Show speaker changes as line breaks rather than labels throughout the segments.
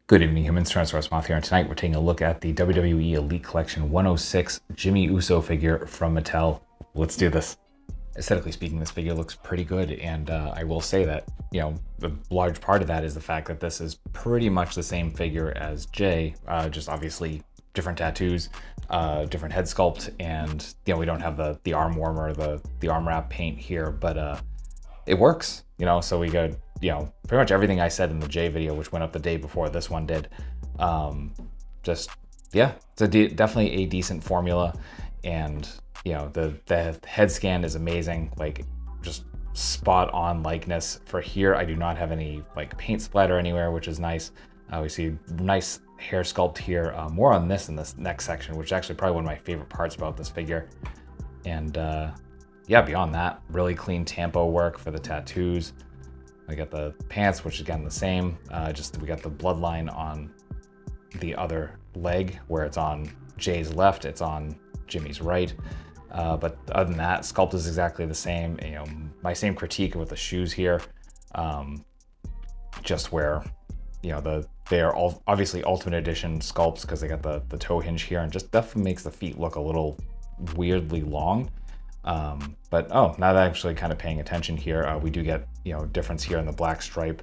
Good evening, humans. Tyrannosaurusmoth here, and tonight we're taking a look at the WWE Elite Collection 106 Jimmy Uso figure from Mattel. Let's do this. Aesthetically speaking, this figure looks pretty good, and I will say that, a large part of that is the fact that this is pretty much the same figure as Jay, just obviously different tattoos, different head sculpt, and we don't have the arm warmer, the arm wrap paint here, but it works, so we got, pretty much everything I said in the J video, which went up the day before this one did. It's definitely a decent formula, and the head scan is amazing, like just spot on likeness. For here, I do not have any like paint splatter anywhere, which is nice. We see nice hair sculpt here, more on this in this next section, which is actually probably one of my favorite parts about this figure. And beyond that, really clean tampo work for the tattoos. We got the pants, which again the same, just we got the bloodline on the other leg where it's on Jay's left, it's on Jimmy's right. But other than that, sculpt is exactly the same. My same critique with the shoes here, just where they are all obviously Ultimate Edition sculpts because they got the toe hinge here, and just definitely makes the feet look a little weirdly long. But now that I'm actually kind of paying attention here, we do get difference here in the black stripe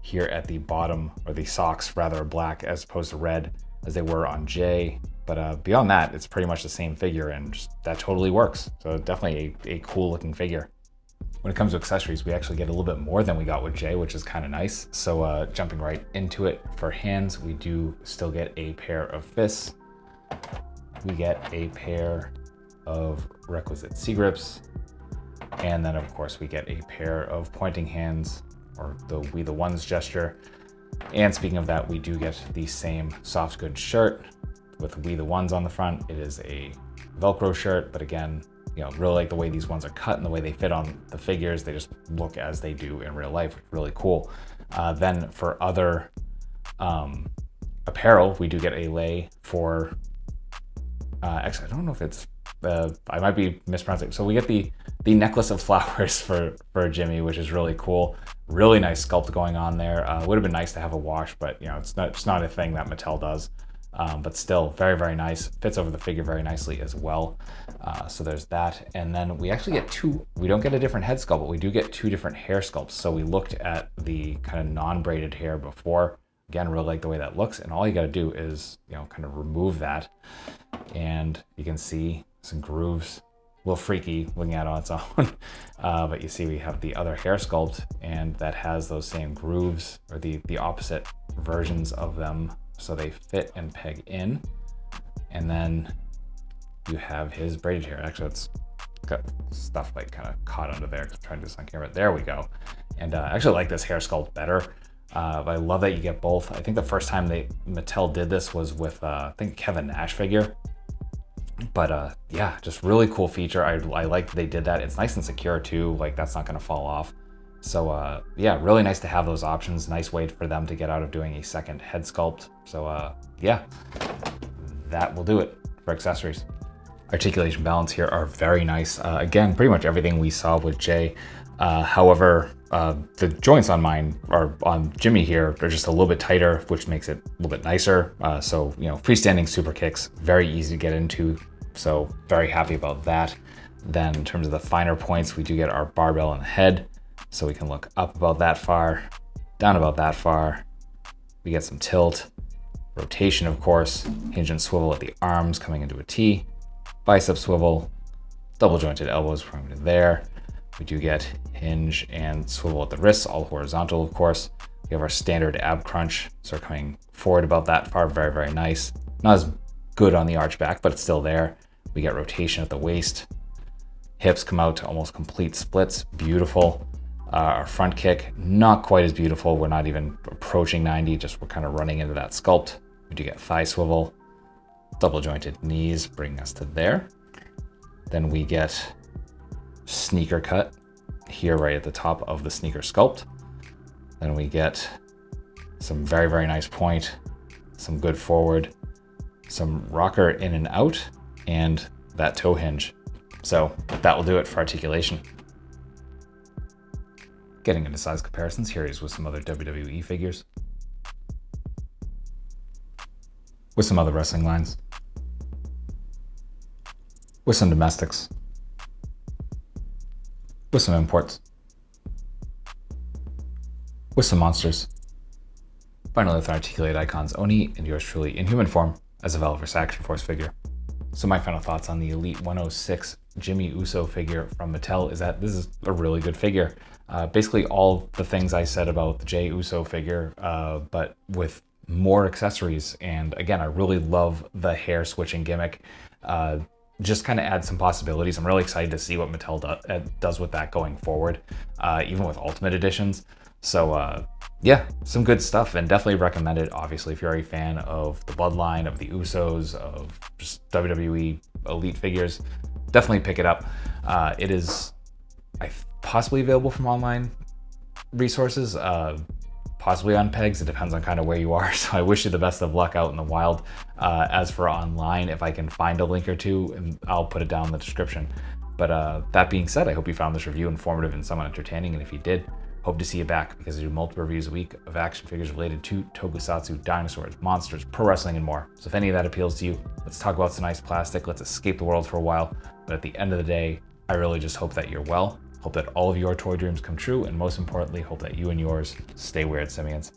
here at the bottom, or the socks rather, are black as opposed to red as they were on Jay. But beyond that, it's pretty much the same figure, and that totally works. So definitely a cool looking figure. When it comes to accessories, we actually get a little bit more than we got with Jay, which is kind of nice. So jumping right into it, for hands, we do still get a pair of fists. We get a pair of requisite C-grips. And then of course we get a pair of pointing hands, or the We the Ones gesture. And speaking of that, we do get the same soft goods shirt with We the Ones on the front. It is a Velcro shirt, but again, really like the way these ones are cut and the way they fit on the figures. They just look as they do in real life, which is really cool. Then for other apparel, we do get a lei for, actually, I don't know if it's, I might be mispronouncing. So we get the necklace of flowers for Jimmy, which is really cool. Really nice sculpt going on there. Would have been nice to have a wash, but it's not a thing that Mattel does. But still very, very nice. Fits over the figure very nicely as well. So there's that. And then we actually get we don't get a different head sculpt, but we do get two different hair sculpts. So we looked at the kind of non-braided hair before. Again, really like the way that looks. And all you got to do is, kind of remove that. And you can see some grooves. A little freaky looking at it on its own. But you see we have the other hair sculpt, and that has those same grooves, or the opposite versions of them. So they fit and peg in. And then you have his braided hair. Actually, it's got stuff like kind of caught under there. I'm trying to do this on camera. There we go. And I actually like this hair sculpt better. But I love that you get both. I think the first time Mattel did this was with, I think, Kevin Nash figure. But just really cool feature. I like that they did that. It's nice and secure too. Like, that's not going to fall off. So really nice to have those options. Nice way for them to get out of doing a second head sculpt. So that will do it for accessories. Articulation balance here are very nice. Again, pretty much everything we saw with Jay. However, the joints on mine, or on Jimmy here, are just a little bit tighter, which makes it a little bit nicer. So freestanding super kicks, very easy to get into. So very happy about that. Then in terms of the finer points, we do get our barbell in the head. So we can look up about that far, down about that far. We get some tilt, rotation, of course, hinge and swivel at the arms coming into a T, bicep swivel, double jointed elbows from there. We do get hinge and swivel at the wrists, all horizontal, of course. We have our standard ab crunch, so we're coming forward about that far, very, very nice. Not as good on the arch back, but it's still there. We get rotation at the waist. Hips come out to almost complete splits, beautiful. Our front kick, not quite as beautiful. We're not even approaching 90, just we're kind of running into that sculpt. We do get thigh swivel, double jointed knees, bringing us to there. Then we get sneaker cut here right at the top of the sneaker sculpt. Then we get some very, very nice point, some good forward, some rocker in and out, and that toe hinge. So that will do it for articulation. Getting into size comparisons, here is with some other WWE figures. with some other wrestling lines, with some domestics, with some imports, with some monsters. Finally, with articulated icons, Oni and yours truly in human form as a Valorous Action Force figure. So my final thoughts on the Elite 106 Jimmy Uso figure from Mattel is that this is a really good figure. Basically all the things I said about the Jey Uso figure, but with more accessories. And again, I really love the hair switching gimmick. Just kind of adds some possibilities. I'm really excited to see what Mattel does with that going forward, even with Ultimate Editions. So yeah, some good stuff, and definitely recommend it. Obviously, if you're a fan of the bloodline, of the Usos, of just WWE Elite figures, definitely pick it up. It is possibly available from online resources, possibly on pegs. It depends on kind of where you are. So I wish you the best of luck out in the wild. As for online, if I can find a link or two, and I'll put it down in the description. But that being said, I hope you found this review informative and somewhat entertaining. And if you did, hope to see you back, because I do multiple reviews a week of action figures related to tokusatsu, dinosaurs, monsters, pro wrestling, and more. So if any of that appeals to you, let's talk about some nice plastic. Let's escape the world for a while. But at the end of the day, I really just hope that you're well. Hope that all of your toy dreams come true. And most importantly, hope that you and yours stay weird, simians.